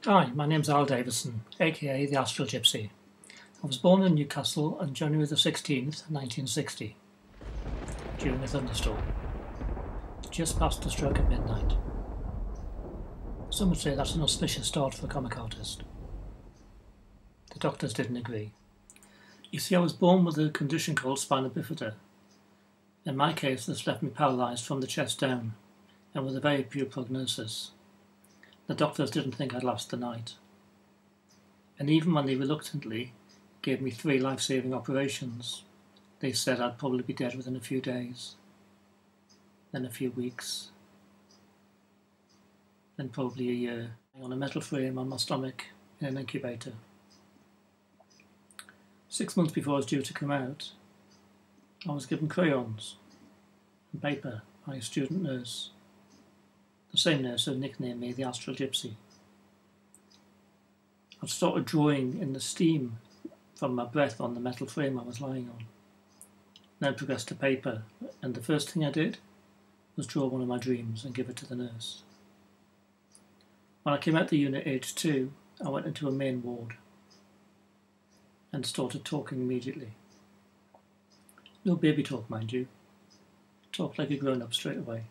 Hi, my name's Al Davison, aka the Astral Gypsy. I was born in Newcastle on January the 16th, 1960, during a thunderstorm, just past the stroke of midnight. Some would say that's an auspicious start for a comic artist. The doctors didn't agree. You see, I was born with a condition called spina bifida. In my case, this left me paralysed from the chest down, and with a very poor prognosis. The doctors didn't think I'd last the night. And even when they reluctantly gave me 3 life-saving operations, they said I'd probably be dead within a few days, then a few weeks, then probably a year, on a metal frame on my stomach in an incubator. 6 months before I was due to come out, I was given crayons and paper by a student nurse, the same nurse who nicknamed me the Astral Gypsy. I'd started drawing in the steam from my breath on the metal frame I was lying on. Then progressed to paper, and the first thing I did was draw one of my dreams and give it to the nurse. When I came out the unit aged 2, I went into a main ward and started talking immediately. No baby talk, mind you. Talked like a grown-up straight away.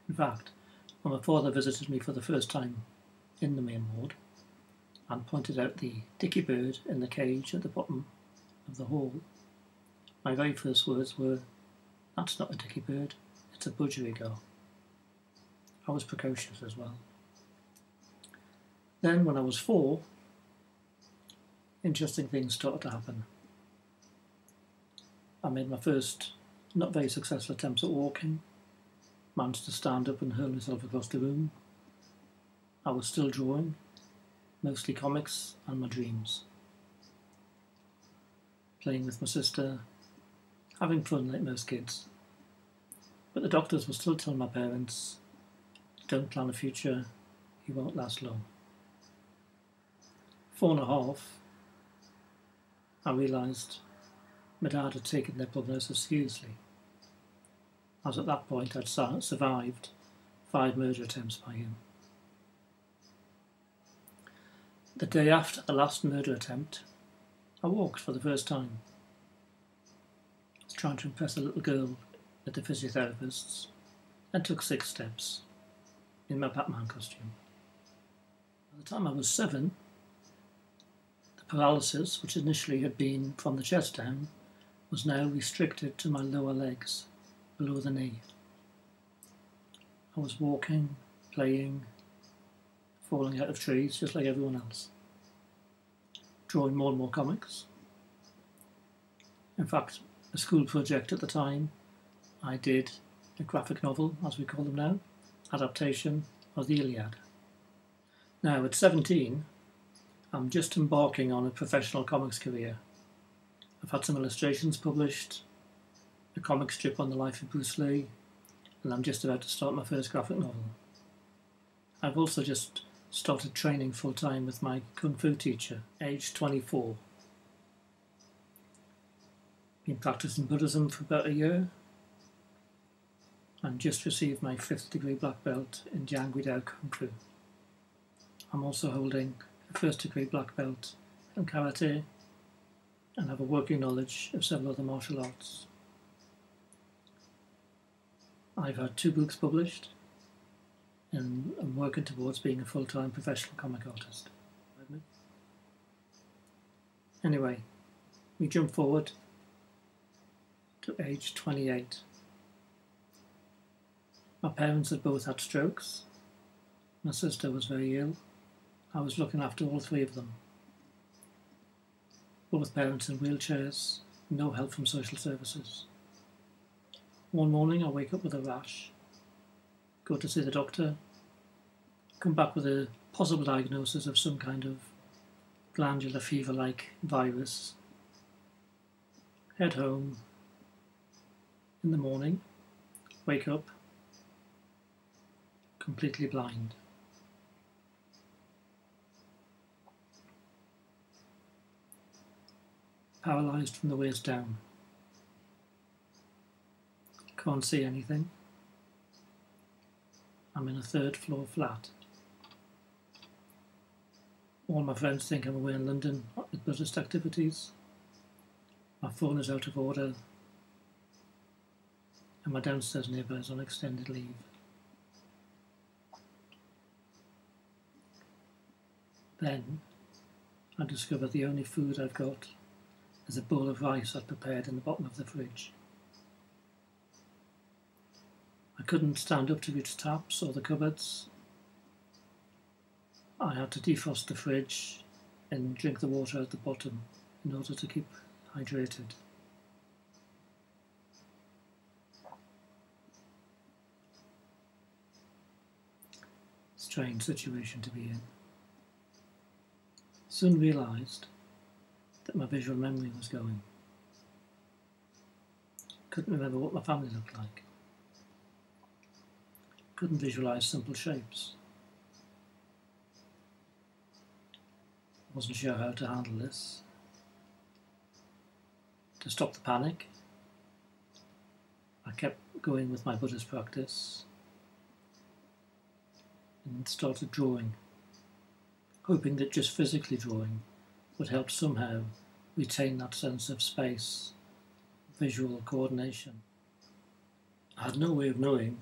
In fact, when my father visited me for the first time in the main ward and pointed out the dicky bird in the cage at the bottom of the hall, my very first words were, "That's not a dicky bird, it's a budgerigar." I was precocious as well. Then, when I was 4, interesting things started to happen. I made my first not very successful attempts at walking, managed to stand up and hurl myself across the room. I was still drawing, mostly comics and my dreams. Playing with my sister, having fun like most kids. But the doctors were still telling my parents, "Don't plan a future, you won't last long." 4.5, I realised my dad had taken their prognosis seriously, as at that point I'd survived 5 murder attempts by him. The day after the last murder attempt, I walked for the first time. I was trying to impress a little girl at the physiotherapist's and took 6 steps in my Batman costume. By the time I was 7, the paralysis, which initially had been from the chest down, was now restricted to my lower legs, below the knee. I was walking, playing, falling out of trees just like everyone else, drawing more and more comics. In fact, a school project at the time, I did a graphic novel, as we call them now, adaptation of the Iliad. Now at 17, I'm just embarking on a professional comics career. I've had some illustrations published, a comic strip on the life of Bruce Lee, and I'm just about to start my first graphic novel. I've also just started training full-time with my Kung Fu teacher, aged 24. Been practicing Buddhism for about a year, and just received my 5th degree black belt in Jiangguidao Kung Fu. I'm also holding a 1st degree black belt in Karate, and have a working knowledge of several other martial arts. I've had 2 books published, and I'm working towards being a full-time professional comic artist. Anyway, we jump forward to age 28. My parents had both had strokes. My sister was very ill. I was looking after all 3 of them. Both parents in wheelchairs, no help from social services. One morning I wake up with a rash, go to see the doctor, come back with a possible diagnosis of some kind of glandular fever-like virus, head home. In the morning, wake up, completely blind. Paralysed from the waist down. Can't see anything. I'm in a 3rd floor flat. All my friends think I'm away in London at Buddhist activities. My phone is out of order, and my downstairs neighbour is on extended leave. Then I discover the only food I've got is a bowl of rice I'd prepared in the bottom of the fridge. I couldn't stand up to reach taps or the cupboards. I had to defrost the fridge and drink the water at the bottom in order to keep hydrated. Strange situation to be in. Soon realised that my visual memory was going. Couldn't remember what my family looked like. Couldn't visualise simple shapes. Wasn't sure how to handle this. To stop the panic, I kept going with my Buddhist practice and started drawing, hoping that just physically drawing would help somehow retain that sense of space, visual coordination. I had no way of knowing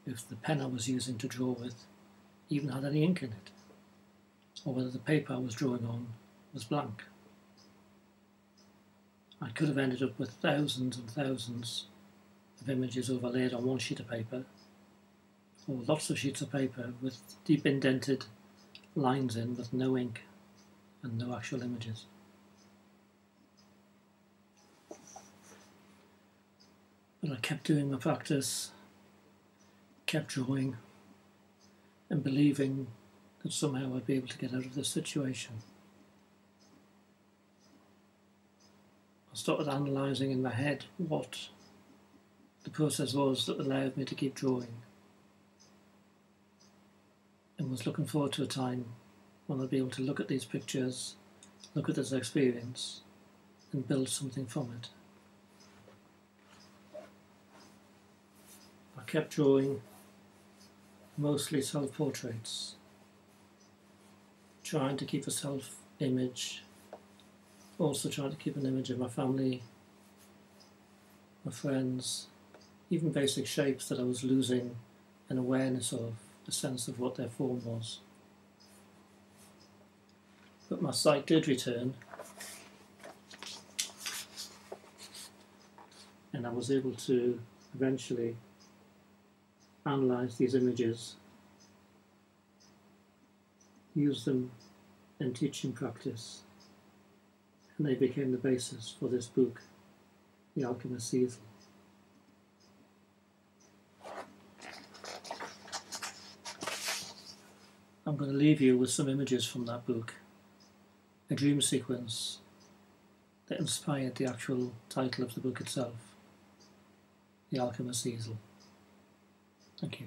if the pen I was using to draw with even had any ink in it, or whether the paper I was drawing on was blank. I could have ended up with thousands and thousands of images overlaid on one sheet of paper, or lots of sheets of paper with deep indented lines in with no ink and no actual images. But I kept doing my practice, kept drawing, and believing that somehow I'd be able to get out of this situation. I started analysing in my head what the process was that allowed me to keep drawing, and was looking forward to a time when I'd be able to look at these pictures, look at this experience, and build something from it. I kept drawing mostly self-portraits, trying to keep a self-image, also trying to keep an image of my family, my friends, even basic shapes that I was losing an awareness of, a sense of what their form was. But my sight did return, and I was able to eventually analyse these images, use them in teaching practice, and they became the basis for this book, The Alchemist's Easel. I'm going to leave you with some images from that book, a dream sequence that inspired the actual title of the book itself, The Alchemist's Easel. Thank you.